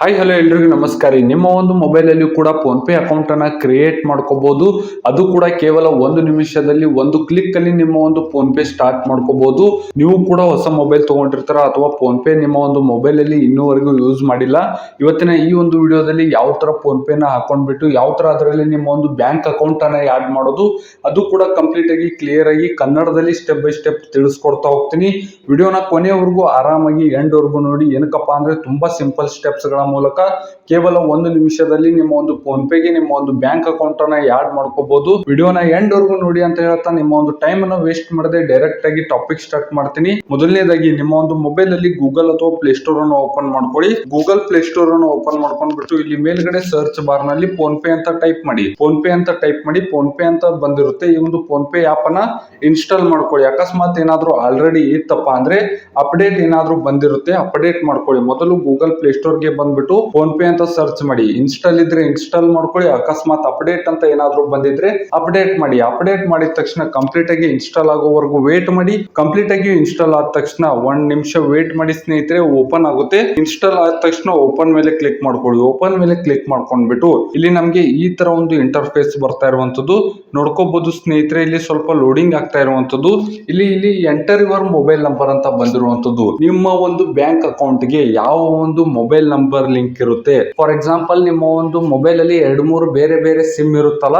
Hi hello ಎಲ್ರಿಗೂ ನಮಸ್ಕಾರ. ನಿಮ್ಮ ಒಂದು ಮೊಬೈಲ್ ಅಲ್ಲಿ ಕೂಡ ಫೋನ್ ಪೇ ಅಕೌಂಟ್ ಅನ್ನ ಕ್ರಿಯೇಟ್ ಮಾಡ್ಕೋಬಹುದು. ಅದು ಕೂಡ ಕೇವಲ ಒಂದು ನಿಮಿಷದಲ್ಲಿ ಒಂದು ಕ್ಲಿಕ್ ಅಲ್ಲಿ ನಿಮ್ಮ ಒಂದು ಫೋನ್ ಪೇ ಸ್ಟಾರ್ಟ್ ಮಾಡ್ಕೋಬಹುದು. ನೀವು ಕೂಡ ಹೊಸ ಮೊಬೈಲ್ ತಗೊಂಡಿರ್ತಾರ ಅಥವಾ ಫೋನ್ ಪೇ ನಿಮ್ಮ ಒಂದು ಮೊಬೈಲ್ ಅಲ್ಲಿ ಇನ್ನೂವರೆಗೂ ಯೂಸ್ ಮಾಡಿಲ್ಲ. ಇವತ್ತಿನ ಈ ಒಂದು ವಿಡಿಯೋದಲ್ಲಿ ಯಾವ ತರ ಫೋನ್ ಪೇ ನ ಹಾಕೊಂಡ್ಬಿಟ್ಟು ಯಾವ ತರ ಅದರಲ್ಲಿ ನಿಮ್ಮ ಒಂದು ಬ್ಯಾಂಕ್ ಅಕೌಂಟ್ ಅನ್ನ ಆಡ್ ಮಾಡೋದು ಅದು ಕೂಡ ಕಂಪ್ಲೀಟ್ ಆಗಿ ಕ್ಲಿಯರ್ ಆಗಿ ಕನ್ನಡದಲ್ಲಿ ಸ್ಟೆಪ್ ಬೈ ಸ್ಟೆಪ್ ತಿಳಿಸ್ಕೊಡ್ತಾ ಹೋಗ್ತೀನಿ. ವಿಡಿಯೋನ ಕೊನೆಯವರೆಗೂ ಆರಾಮಾಗಿ ಎಂಡ್ ವರೆಗೂ ನೋಡಿ. ಏನಕ್ಕಪ್ಪ ಅಂದ್ರೆ ತುಂಬಾ ಸಿಂಪಲ್ ಸ್ಟೆಪ್ಸ್ ಗಳ ಮೂಲಕ ಕೇವಲ ಒಂದು ನಿಮಿಷದಲ್ಲಿ ನಿಮ್ಮ ಒಂದು ಫೋನ್ ಪೇಗೆ ನಿಮ್ಮ ಒಂದು ಬ್ಯಾಂಕ್ ಅಕೌಂಟ್ ಅನ್ನ ಆಡ್ ಮಾಡ್ಕೋಬಹುದು. ವಿಡಿಯೋನ ಎಂಡ್ ವರೆಗೂ ನೋಡಿ ಅಂತ ಹೇಳ್ತಾ ನಿಮ್ಮ ಒಂದು ಟೈಮ್ ಅನ್ನು ವೇಸ್ಟ್ ಮಾಡದೆ ಡೈರೆಕ್ಟ್ ಆಗಿ ಟಾಪಿಕ್ ಸ್ಟಾರ್ಟ್ ಮಾಡ್ತೀನಿ. ಮೊದಲನೇದಾಗಿ ನಿಮ್ಮ ಒಂದು ಮೊಬೈಲ್ ಅಲ್ಲಿ ಗೂಗಲ್ ಅಥವಾ ಪ್ಲೇ ಸ್ಟೋರ್ ಅನ್ನು ಓಪನ್ ಮಾಡ್ಕೊಳ್ಳಿ. ಗೂಗಲ್ ಪ್ಲೇ ಸ್ಟೋರ್ ಅನ್ನು ಓಪನ್ ಮಾಡ್ಕೊಂಡ್ಬಿಟ್ಟು ಇಲ್ಲಿ ಮೇಲ್ಗಡೆ ಸರ್ಚ್ ಬಾರ್ ನಲ್ಲಿ ಫೋನ್ ಪೇ ಅಂತ ಟೈಪ್ ಮಾಡಿ. ಫೋನ್ ಪೇ ಅಂತ ಟೈಪ್ ಮಾಡಿ ಫೋನ್ ಪೇ ಅಂತ ಬಂದಿರುತ್ತೆ. ಈ ಒಂದು ಫೋನ್ ಪೇ ಆಪ್ ಅನ್ನ ಇನ್ಸ್ಟಾಲ್ ಮಾಡ್ಕೊಳ್ಳಿ. ಅಕಸ್ಮಾತ್ ಏನಾದ್ರೂ ಆಲ್ರೆಡಿ ಇತ್ತಪ್ಪ ಅಂದ್ರೆ ಅಪ್ಡೇಟ್ ಏನಾದ್ರೂ ಬಂದಿರುತ್ತೆ, ಅಪ್ಡೇಟ್ ಮಾಡ್ಕೊಳ್ಳಿ. ಮೊದಲು ಗೂಗಲ್ ಪ್ಲೇ ಸ್ಟೋರ್ ಗೆ ಬಂದ್ಬಿಟ್ಟು ಫೋನ್ ಪೇ ಅಂತ ಸರ್ಚ್ ಮಾಡಿ. ಇನ್ಸ್ಟಾಲ್ ಇದ್ರೆ ಇನ್ಸ್ಟಾಲ್ ಮಾಡ್ಕೊಳ್ಳಿ. ಅಕಸ್ಮಾತ್ ಅಪ್ಡೇಟ್ ಅಂತ ಏನಾದ್ರೂ ಬಂದಿದ್ರೆ ಅಪ್ಡೇಟ್ ಮಾಡಿ. ಅಪ್ಡೇಟ್ ಮಾಡಿದ ತಕ್ಷಣ ಕಂಪ್ಲೀಟ್ ಆಗಿ ಇನ್ಸ್ಟಾಲ್ ಆಗೋವರೆಗೂ ವೇಟ್ ಮಾಡಿ. ಕಂಪ್ಲೀಟ್ ಆಗಿ ಇನ್ಸ್ಟಾಲ್ ಆದ ತಕ್ಷಣ 1 ನಿಮಿಷ ವೇಟ್ ಮಾಡಿ ಸ್ನೇಹಿತರೆ. ಓಪನ್ ಆಗುತ್ತೆ. ಇನ್ಸ್ಟಾಲ್ ಆದ ತಕ್ಷಣ ಓಪನ್ ಮೇಲೆ ಕ್ಲಿಕ್ ಮಾಡ್ಕೊಳ್ಳಿ. ಓಪನ್ ಮೇಲೆ ಕ್ಲಿಕ್ ಮಾಡ್ಕೊಂಡ್ಬಿಟ್ಟು ಇಲ್ಲಿ ನಮ್ಗೆ ಈ ತರ ಒಂದು ಇಂಟರ್ಫೇಸ್ ಬರ್ತಾ ಇರುವಂತದ್ದು ನೋಡ್ಕೋಬಹುದು ಸ್ನೇಹಿತರೆ. ಇಲ್ಲಿ ಸ್ವಲ್ಪ ಲೋಡಿಂಗ್ ಆಗ್ತಾ ಇರುವಂತದ್ದು. ಇಲ್ಲಿ ಎಂಟರ್ ಯುವರ್ ಮೊಬೈಲ್ ನಂಬರ್ ಅಂತ ಬಂದಿರುವಂತದ್ದು. ನಿಮ್ಮ ಒಂದು ಬ್ಯಾಂಕ್ ಅಕೌಂಟ್ ಗೆ ಯಾವ ಒಂದು ಮೊಬೈಲ್ ನಂಬರ್ ಲಿಂಕ್ ಇರುತ್ತೆ. ಫಾರ್ ಎಕ್ಸಾಂಪಲ್ ನಿಮ್ಮ ಒಂದು ಮೊಬೈಲ್ ಅಲ್ಲಿ 2-3 ಬೇರೆ ಬೇರೆ ಸಿಮ್ ಇರುತ್ತಲ್ಲ,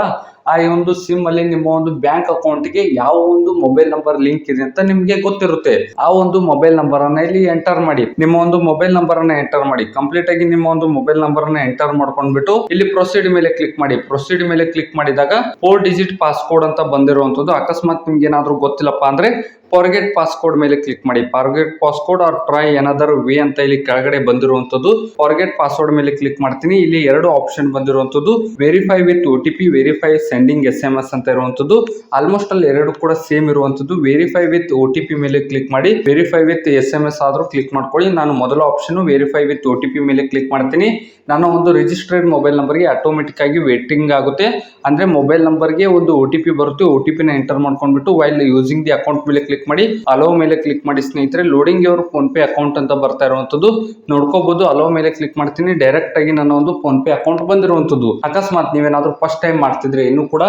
ಆ ಒಂದು ಸಿಮ್ ಅಲ್ಲಿ ನಿಮ್ಮ ಒಂದು ಬ್ಯಾಂಕ್ ಅಕೌಂಟ್ ಗೆ ಯಾವ ಒಂದು ಮೊಬೈಲ್ ನಂಬರ್ ಲಿಂಕ್ ಇದೆ ಅಂತ ನಿಮ್ಗೆ ಗೊತ್ತಿರುತ್ತೆ. ಆ ಒಂದು ಮೊಬೈಲ್ ನಂಬರ್ ಅನ್ನ ಇಲ್ಲಿ ಎಂಟರ್ ಮಾಡಿ. ನಿಮ್ಮ ಒಂದು ಮೊಬೈಲ್ ನಂಬರ್ ಅನ್ನ ಎಂಟರ್ ಮಾಡಿ. ಕಂಪ್ಲೀಟ್ ಆಗಿ ನಿಮ್ಮ ಒಂದು ಮೊಬೈಲ್ ನಂಬರ್ ಅನ್ನ ಎಂಟರ್ ಮಾಡ್ಕೊಂಡ್ಬಿಟ್ಟು ಇಲ್ಲಿ ಪ್ರೊಸೀಡ್ ಮೇಲೆ ಕ್ಲಿಕ್ ಮಾಡಿ. ಪ್ರೊಸೀಡ್ ಮೇಲೆ ಕ್ಲಿಕ್ ಮಾಡಿದಾಗ 4 ಡಿಜಿಟ್ ಪಾಸ್ಕೋಡ್ ಅಂತ ಬಂದಿರುವಂತದ್ದು. ಅಕಸ್ಮಾತ್ ನಿಮ್ಗೆ ಏನಾದ್ರೂ ಗೊತ್ತಿಲ್ಲಪ್ಪ ಅಂದ್ರೆ ಫಾರ್ಗೆಟ್ ಪಾಸ್ಕೋಡ್ ಮೇಲೆ ಕ್ಲಿಕ್ ಮಾಡಿ. Forget passcode or try another way ಅಂತ ಇಲ್ಲಿ ಕೆಳಗಡೆ ಬಂದಿರುವಂತದ್ದು. ಫಾರ್ಗೆಟ್ ಪಾಸ್ವರ್ಡ್ ಮೇಲೆ ಕ್ಲಿಕ್ ಮಾಡ್ತೀನಿ. ಇಲ್ಲಿ 2 ಆಪ್ಷನ್ ಬಂದಿರುವಂತದ್ದು, verify with OTP, verify sending SMS ಅಂತ ಇರುವಂತದ್ದು. ಆಲ್ಮೋಸ್ಟ್ ಅಲ್ಲಿ 2 ಕೂಡ ಸೇಮ್ ಇರುವಂತದ್ದು. ವೆರಿಫೈ ವಿತ್ OTP ಮೇಲೆ ಕ್ಲಿಕ್ ಮಾಡಿ. ವೆರಿಫೈ ವಿತ್ SMS ಆದ್ರೂ ಕ್ಲಿಕ್ ಮಾಡ್ಕೊಳ್ಳಿ. ನಾನು ಮೊದಲ ಆಪ್ಷನ್ ವೆರಿಫೈ ವಿತ್ OTP ಮೇಲೆ ಕ್ಲಿಕ್ ಮಾಡ್ತೀನಿ. ನಾನು ಒಂದು ರಿಜಿಸ್ಟರ್ಡ್ ಮೊಬೈಲ್ ನಂಬರ್ಗೆ ಆಟೋಮೆಟಿಕ್ ಆಗಿ ವೇಟಿಂಗ್ ಆಗುತ್ತೆ. ಅಂದ್ರೆ ಮೊಬೈಲ್ ನಂಬರ್ಗೆ ಒಂದು OTP ಬರುತ್ತೆ. OTP ನ ಎಂಟರ್ ಮಾಡ್ಕೊಂಡ್ಬಿಟ್ಟು ವೈಲ್ ಯೂಸಿಂಗ್ ದಿ ಅಕೌಂಟ್ ಮೇಲೆ ಕ್ಲಿಕ್ ಮಾಡಿ. ಅಲೋ ಮೇಲೆ ಕ್ಲಿಕ್ ಮಾಡಿ ಸ್ನೇಹಿತರೆ. Loading your phone pay account ಅಂತ ಬರ್ತಾ ಇರುವಂತದ್ದು ನೋಡ್ಕೋಬಹುದು. ಅಲೋ ಮೇಲೆ ಕ್ಲಿಕ್ ಮಾಡ್ತೀನಿ. ಡೈರೆಕ್ಟ್ ಆಗಿ ನನ್ನ ಒಂದು ಫೋನ್ ಪೇ ಅಕೌಂಟ್ ಬಂದಿರುವಂತದ್ದು. ಅಕಸ್ಮಾತ್ ನೀವೇನಾದ್ರೂ ಫಸ್ಟ್ ಟೈಮ್ ಮಾಡ್ತಿದ್ರೆ ಇನ್ನು ಕೂಡ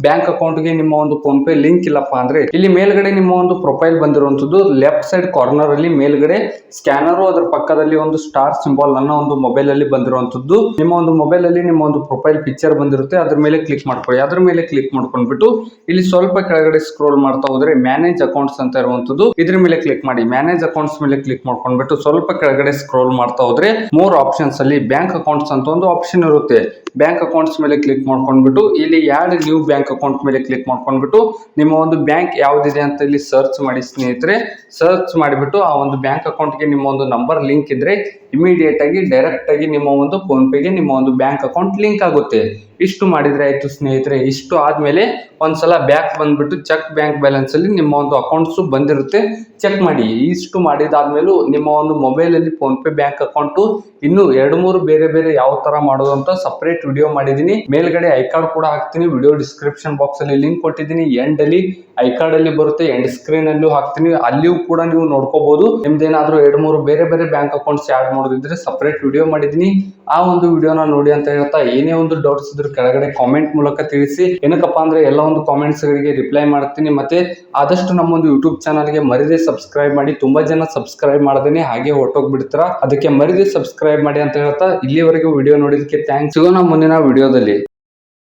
ಬ್ಯಾಂಕ್ ಅಕೌಂಟ್ ಗೆ ನಿಮ್ಮ ಒಂದು ಫೋನ್ ಪೇ ಲಿಂಕ್ ಇಲ್ಲಪ್ಪ ಅಂದ್ರೆ ಇಲ್ಲಿ ಮೇಲ್ಗಡೆ ನಿಮ್ಮ ಒಂದು ಪ್ರೊಫೈಲ್ ಬಂದಿರುವಂತದ್ದು. ಲೆಫ್ಟ್ ಸೈಡ್ ಕಾರ್ನರ್ ಅಲ್ಲಿ ಮೇಲ್ಗಡೆ ಸ್ಕ್ಯಾನರ್, ಅದರ ಪಕ್ಕದಲ್ಲಿ ಒಂದು ಸ್ಟಾರ್ ಸಿಂಬಲ್ ನನ್ನ ಒಂದು ಮೊಬೈಲ್ ಅಲ್ಲಿ ಬಂದಿರುವಂತದ್ದು. ನಿಮ್ಮ ಒಂದು ಮೊಬೈಲ್ ಅಲ್ಲಿ ನಿಮ್ಮ ಒಂದು ಪ್ರೊಫೈಲ್ ಪಿಕ್ಚರ್ ಬಂದಿರುತ್ತೆ. ಅದ್ರ ಮೇಲೆ ಕ್ಲಿಕ್ ಮಾಡ್ಕೊಳ್ಳಿ. ಅದ್ರ ಮೇಲೆ ಕ್ಲಿಕ್ ಮಾಡ್ಕೊಂಡ್ಬಿಟ್ಟು ಇಲ್ಲಿ ಸ್ವಲ್ಪ ಕೆಳಗಡೆ ಸ್ಕ್ರೋಲ್ ಮಾಡ್ತಾ ಹೋದ್ರೆ ಮ್ಯಾನೇಜ್ ಅಕೌಂಟ್ಸ್ ಅಂತ ಇರುವಂತದ್ದು. ಇದ್ರ ಮೇಲೆ ಕ್ಲಿಕ್ ಮಾಡಿ. ಮ್ಯಾನೇಜ್ ಅಕೌಂಟ್ಸ್ ಮೇಲೆ ಕ್ಲಿಕ್ ಮಾಡ್ಕೊಂಡ್ಬಿಟ್ಟು ಸ್ವಲ್ಪ ಕೆಳಗಡೆ ಸ್ಕ್ರೋಲ್ ಮಾಡ್ತಾ ಹೋದ್ರೆ ಮೋರ್ ಆಪ್ಷನ್ಸ್ ಅಲ್ಲಿ ಬ್ಯಾಂಕ್ ಅಕೌಂಟ್ಸ್ ಅಂತ ಒಂದು ಆಪ್ಷನ್ ಇರುತ್ತೆ. ಬ್ಯಾಂಕ್ ಅಕೌಂಟ್ಸ್ ಮೇಲೆ ಕ್ಲಿಕ್ ಮಾಡ್ಕೊಂಡ್ಬಿಟ್ಟು ಇಲ್ಲಿ ಯಾಡ್ ನ್ಯೂ ಬ್ಯಾಂಕ್ ಅಕೌಂಟ್ ಮೇಲೆ ಕ್ಲಿಕ್ ಮಾಡ್ಕೊಂಡ್ಬಿಟ್ಟು ನಿಮ್ಮ ಒಂದು ಬ್ಯಾಂಕ್ ಯಾವ್ದಿದೆ ಅಂತ ಇಲ್ಲಿ ಸರ್ಚ್ ಮಾಡಿ ಸ್ನೇಹಿತರೆ. ಸರ್ಚ್ ಮಾಡಿಬಿಟ್ಟು ಆ ಒಂದು ಬ್ಯಾಂಕ್ ಅಕೌಂಟ್ ಗೆ ನಿಮ್ಮ ಒಂದು ನಂಬರ್ ಲಿಂಕ್ ಇದ್ರೆ ಇಮಿಡಿಯೇಟ್ ಆಗಿ ಡೈರೆಕ್ಟ್ ಆಗಿ ನಿಮ್ಮ ಒಂದು ಫೋನ್ ಪೇಗೆ ನಿಮ್ಮ ಒಂದು ಬ್ಯಾಂಕ್ ಅಕೌಂಟ್ ಲಿಂಕ್ ಆಗುತ್ತೆ. ಇಷ್ಟು ಮಾಡಿದ್ರೆ ಆಯ್ತು ಸ್ನೇಹಿತರೆ. ಇಷ್ಟು ಆದ್ಮೇಲೆ ಒಂದ್ಸಲ ಬ್ಯಾಕ್ ಬಂದ್ಬಿಟ್ಟು ಚೆಕ್ ಬ್ಯಾಂಕ್ ಬ್ಯಾಲೆನ್ಸ್ ಅಲ್ಲಿ ನಿಮ್ಮ ಒಂದು ಅಕೌಂಟ್ಸ್ ಬಂದಿರುತ್ತೆ, ಚೆಕ್ ಮಾಡಿ. ಇಷ್ಟು ಮಾಡಿದಾದ್ಮೇಲೂ ನಿಮ್ಮ ಒಂದು ಮೊಬೈಲ್ ಅಲ್ಲಿ ಫೋನ್ ಪೇ ಬ್ಯಾಂಕ್ ಅಕೌಂಟ್ ಇನ್ನು 2-3 ಬೇರೆ ಬೇರೆ ಯಾವ ತರ ಮಾಡೋದು ಅಂತ ಸಪರೇಟ್ ವಿಡಿಯೋ ಮಾಡಿದೀನಿ. ಮೇಲ್ಗಡೆ ಐ ಕಾರ್ಡ್ ಕೂಡ ಹಾಕ್ತೀನಿ. ವಿಡಿಯೋ ಡಿಸ್ಕ್ರಿಪ್ಷನ್ ಬಾಕ್ಸ್ ಅಲ್ಲಿ ಲಿಂಕ್ ಕೊಟ್ಟಿದ್ದೀನಿ. ಎಂಡ್ ಅಲ್ಲಿ ಐ ಕಾರ್ಡ್ ಅಲ್ಲಿ ಬರುತ್ತೆ, ಎಂಡ್ ಸ್ಕ್ರೀನ್ ಅಲ್ಲೂ ಹಾಕ್ತೀನಿ. ಅಲ್ಲಿಯೂ ಕೂಡ ನೀವು ನೋಡ್ಕೋಬಹುದು. ನಿಮ್ದೇನಾದ್ರೂ 2-3 ಬೇರೆ ಬೇರೆ ಬ್ಯಾಂಕ್ ಅಕೌಂಟ್ಸ್ ಆಡ್ ಮಾಡೋದಿದ್ರೆ ಸಪರೇಟ್ ವಿಡಿಯೋ ಮಾಡಿದೀನಿ. ಆ ಒಂದು ವಿಡಿಯೋನ ನೋಡಿ ಅಂತ ಹೇಳ್ತಾ ಏನೇ ಒಂದು ಡೌಟ್ಸ್ ಇದ್ರೆ ಕೆಳಗಡೆ ಕಾಮೆಂಟ್ ಮೂಲಕ ತಿಳಿಸಿ. ಏನಕ್ಕಪ್ಪ ಅಂದ್ರೆ ಎಲ್ಲ ಒಂದು ಕಾಮೆಂಟ್ಸ್ ಗಳಿಗೆ ರಿಪ್ಲೈ ಮಾಡ್ತೀನಿ. ಮತ್ತೆ ಆದಷ್ಟು ನಮ್ಮೊಂದು ಯೂಟ್ಯೂಬ್ ಚಾನಲ್ ಗೆ ಮರಿದೇ ಸಬ್ಸ್ಕ್ರೈಬ್ ಮಾಡಿ. ತುಂಬಾ ಜನ ಸಬ್ಸ್ಕ್ರೈಬ್ ಮಾಡದೇನೆ ಹಾಗೆ ಹೊರಟೋಗ್ಬಿಡ್ತಾರ. ಅದಕ್ಕೆ ಮರಿದೇ ಸಬ್ಸ್ಕ್ರೈಬ್ ಮಾಡಿ ಅಂತ ಹೇಳ್ತಾ ಇಲ್ಲಿವರೆಗೂ ವಿಡಿಯೋ ನೋಡಿದಕ್ಕೆ ಥ್ಯಾಂಕ್ಸ್. ಸಿಗೋಣ ಮುಂದಿನ ವಿಡಿಯೋದಲ್ಲಿ.